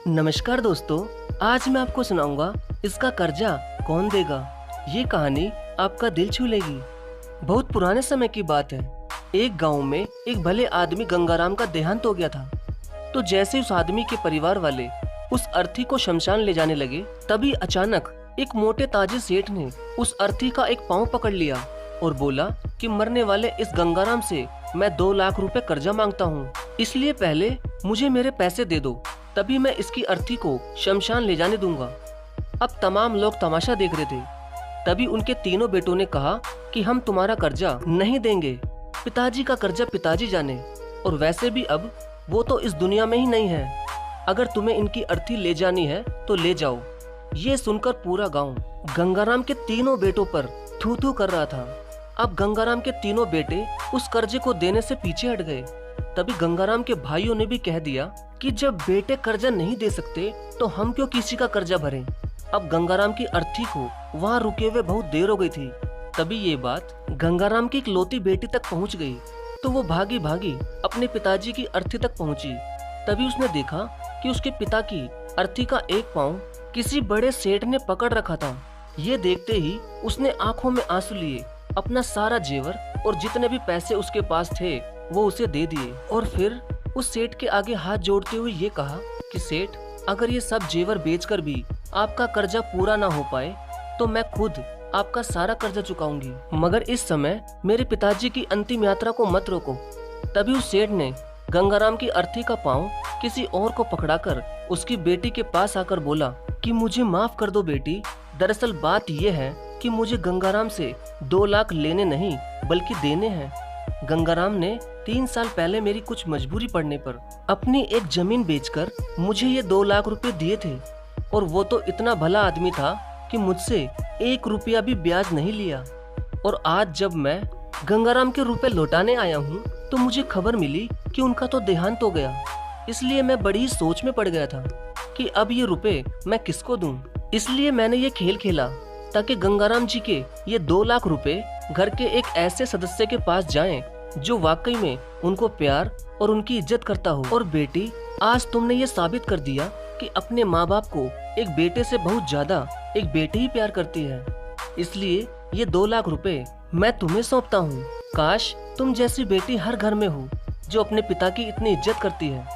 नमस्कार दोस्तों, आज मैं आपको सुनाऊंगा इसका कर्जा कौन देगा। ये कहानी आपका दिल छू लेगी। बहुत पुराने समय की बात है। एक गांव में एक भले आदमी गंगाराम का देहांत हो गया था। तो जैसे उस आदमी के परिवार वाले उस अर्थी को शमशान ले जाने लगे, तभी अचानक एक मोटे ताजिर सेठ ने उस अर्थी का एक पांव पकड़ लिया और बोला कि मरने वाले इस गंगाराम से मैं 2 लाख रुपए कर्जा मांगता हूँ, इसलिए पहले मुझे मेरे पैसे दे दो, तभी मैं इसकी अर्थी को शमशान ले जाने दूंगा। अब तमाम लोग तमाशा देख रहे थे। तभी उनके तीनों बेटों ने कहा कि हम तुम्हारा कर्जा नहीं देंगे। पिताजी का कर्जा पिताजी जाने, और वैसे भी अब वो तो इस दुनिया में ही नहीं है। अगर तुम्हें इनकी अर्थी ले जानी है तो ले जाओ। ये सुनकर पूरा गांव गंगाराम के तीनों बेटों पर थू थू कर रहा था। अब गंगाराम के तीनों बेटे उस कर्जे को देने से पीछे हट गए। तभी गंगाराम के भाइयों ने भी कह दिया कि जब बेटे कर्जा नहीं दे सकते तो हम क्यों किसी का कर्जा भरें। अब गंगाराम की अर्थी को वहां रुके हुए बहुत देर हो गई थी। तभी ये बात गंगाराम की इकलौती बेटी तक पहुंच गई। तो वो भागी भागी अपने पिताजी की अर्थी तक पहुंची। तभी उसने देखा कि उसके पिता की अर्थी का एक पांव किसी बड़े सेठ ने पकड़ रखा था। ये देखते ही उसने आंखों में आंसू लिए, अपना सारा जेवर और जितने भी पैसे उसके पास थे वो उसे दे दिए, और फिर उस सेठ के आगे हाथ जोड़ते हुए ये कहा कि सेठ, अगर ये सब जेवर बेचकर भी आपका कर्जा पूरा ना हो पाए तो मैं खुद आपका सारा कर्जा चुकाऊंगी, मगर इस समय मेरे पिताजी की अंतिम यात्रा को मत रोको। तभी उस सेठ ने गंगाराम की अर्थी का पांव किसी और को पकड़ाकर उसकी बेटी के पास आकर बोला कि मुझे माफ कर दो बेटी, दरअसल बात यह है कि मुझे गंगाराम से 2 लाख लेने नहीं बल्कि देने हैं। गंगाराम ने 3 साल पहले मेरी कुछ मजबूरी पड़ने पर अपनी एक जमीन बेचकर मुझे ये 2 लाख रुपए दिए थे, और वो तो इतना भला आदमी था कि मुझसे 1 रुपया भी ब्याज नहीं लिया। और आज जब मैं गंगाराम के रुपए लौटाने आया हूँ तो मुझे खबर मिली कि उनका तो देहांत हो गया। इसलिए मैं बड़ी सोच में पड़ गया था कि अब ये रुपए मैं किसको दूं। इसलिए मैंने ये खेल खेला ताकि गंगाराम जी के ये 2 लाख रुपए घर के एक ऐसे सदस्य के पास जाएं जो वाकई में उनको प्यार और उनकी इज्जत करता हो। और बेटी, आज तुमने ये साबित कर दिया कि अपने माँ बाप को एक बेटे से बहुत ज्यादा एक बेटी ही प्यार करती है। इसलिए ये 2 लाख रुपए मैं तुम्हें सौंपता हूँ। काश तुम जैसी बेटी हर घर में हो जो अपने पिता की इतनी इज्जत करती है।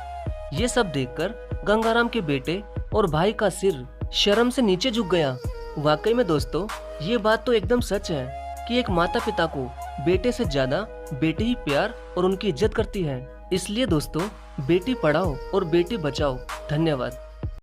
ये सब देखकर गंगाराम के बेटे और भाई का सिर शर्म से नीचे झुक गया। वाकई में दोस्तों, ये बात तो एकदम सच है कि एक माता पिता को बेटे से ज्यादा बेटी ही प्यार और उनकी इज्जत करती है। इसलिए दोस्तों, बेटी पढ़ाओ और बेटी बचाओ। धन्यवाद।